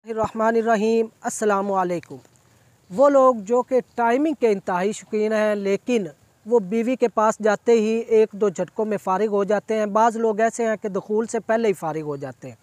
रहमानिर्रहीम अस्सलामु अलैकुम। वो लोग जो कि टाइमिंग के इंतहाई शौकीन हैं, लेकिन वो बीवी के पास जाते ही एक दो झटकों में फ़ारिग हो जाते हैं। बाज़ लोग ऐसे हैं कि दुखूल से पहले ही फ़ारिग हो जाते हैं।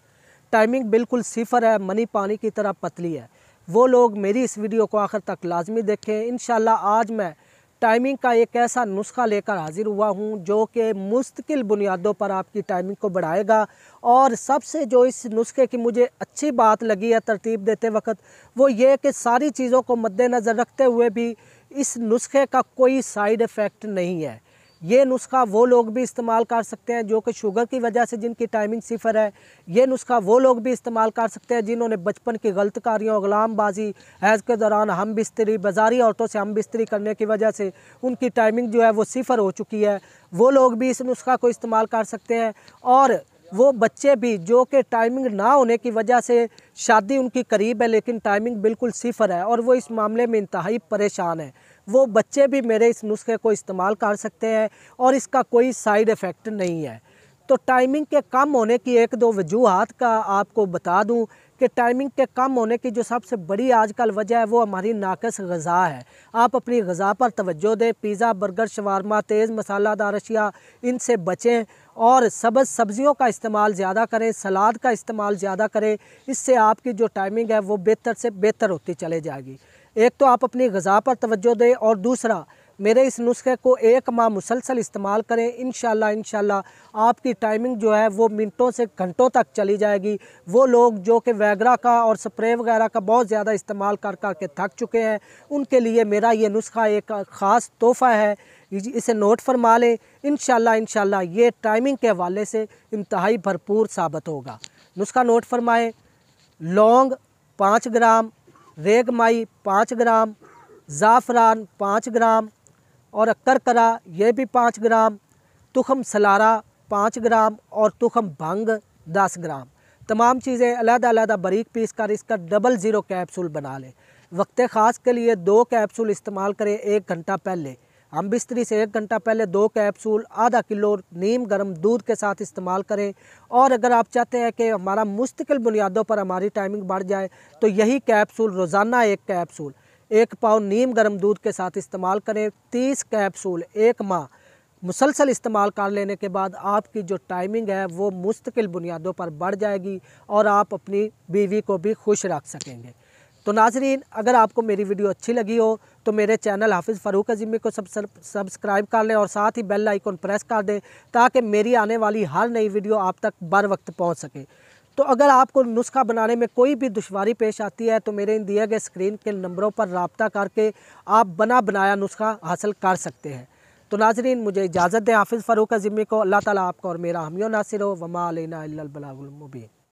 टाइमिंग बिल्कुल सिफर है, मनी पानी की तरह पतली है। वो लोग मेरी इस वीडियो को आखिर तक लाजमी देखें। इंशाल्लाह आज मैं टाइमिंग का एक ऐसा नुस्खा लेकर हाजिर हुआ हूँ जो कि मुस्तकिल बुनियादों पर आपकी टाइमिंग को बढ़ाएगा। और सबसे जो इस नुस्खे की मुझे अच्छी बात लगी है तरतीब देते वक्त, वो ये कि सारी चीज़ों को मद्देनज़र रखते हुए भी इस नुस्खे का कोई साइड इफ़ेक्ट नहीं है। ये नुस्खा वो लोग भी इस्तेमाल कर सकते हैं जो कि शुगर की वजह से जिनकी टाइमिंग सिफर है। ये नुस्खा वो लोग भी इस्तेमाल कर सकते हैं जिन्होंने बचपन की गलत कारियों, गुलामबाजी, हैज़ के दौरान हम बिस्तरी, बाज़ारी औरतों से हम बिस्तरी करने की वजह से उनकी टाइमिंग जो है वो सिफर हो चुकी है। वो लोग भी इस नुस्खा को इस्तेमाल कर सकते हैं। और वो बच्चे भी जो कि टाइमिंग ना होने की वजह से शादी उनकी करीब है लेकिन टाइमिंग बिल्कुल सिफर है और वो इस मामले में इंतहाई परेशान है, वो बच्चे भी मेरे इस नुस्खे को इस्तेमाल कर सकते हैं और इसका कोई साइड इफ़ेक्ट नहीं है। तो टाइमिंग के कम होने की एक दो वजूहात का आपको बता दूं कि टाइमिंग के कम होने की जो सबसे बड़ी आजकल वजह है वो हमारी नाक़िस ग़िज़ा है। आप अपनी ग़िज़ा पर तवज्जो दें। पिज़्ज़ा, बर्गर, शवारमा, तेज़ मसालादार अशिया, इनसे बचें और सब्ज़ सब्ज़ियों का इस्तेमाल ज़्यादा करें, सलाद का इस्तेमाल ज़्यादा करें। इससे आपकी जो टाइमिंग है वो बेहतर से बेहतर होती चले जाएगी। एक तो आप अपनी ग़िज़ा पर तवज्जो दें और दूसरा मेरे इस नुस्खे को 1 माह मुसलसल इस्तेमाल करें। इंशाल्लाह आपकी टाइमिंग जो है वो मिनटों से घंटों तक चली जाएगी। वो लोग जो कि वैगरा का और स्प्रे वगैरह का बहुत ज़्यादा इस्तेमाल कर के थक चुके हैं, उनके लिए मेरा ये नुस्खा एक ख़ास तोहफ़ा है। इसे नोट फरमा लें। इंशाल्लाह ये टाइमिंग के हवाले से इंतहाई भरपूर साबित होगा। नुस्खा नोट फरमाएँ। लौंग 5 ग्राम, रेगमाई 5 ग्राम, ज़ाफ़रान 5 ग्राम और करकरा ये भी 5 ग्राम, तुखम सलारा 5 ग्राम और तुखम भंग 10 ग्राम। तमाम चीज़ें अलग-अलग बारीक पीस कर इसका 00 कैप्सूल बना लें। वक्त ख़ास के लिए 2 कैप्सूल इस्तेमाल करें 1 घंटा पहले। हम बिस्तरी से 1 घंटा पहले 2 कैप्सूल आधा किलो नीम गर्म दूध के साथ इस्तेमाल करें। और अगर आप चाहते हैं कि हमारा मुस्तकिल बुनियादों पर हमारी टाइमिंग बढ़ जाए तो यही कैप्सूल रोज़ाना 1 कैप्सूल 1 पाव नीम गर्म दूध के साथ इस्तेमाल करें। 30 कैप्सूल 1 माह मुसलसल इस्तेमाल कर लेने के बाद आपकी जो टाइमिंग है वो मुस्तकिल बुनियादों पर बढ़ जाएगी और आप अपनी बीवी को भी खुश रख सकेंगे। तो नाज़रीन, अगर आपको मेरी वीडियो अच्छी लगी हो तो मेरे चैनल हाफिज़ फ़ारूक अज़ीमी को सब्सक्राइब कर लें और साथ ही बेल आइकन प्रेस कर दें ताकि मेरी आने वाली हर नई वीडियो आप तक बर वक्त पहुँच सके। तो अगर आपको नुस्खा बनाने में कोई भी दुश्वारी पेश आती है तो मेरे इन दिए गए स्क्रीन के नंबरों पर रब्ता करके आप बना बनाया नुस्खा हासिल कर सकते हैं। तो नाज़रीन, मुझे इजाज़त दें। हाफिज़ फ़ारूक अज़ीमी को। अल्लाह ताला आपका और मेरा हमियो नासिर हो। वमा अलैना इल्लल बलागुल मुबीन।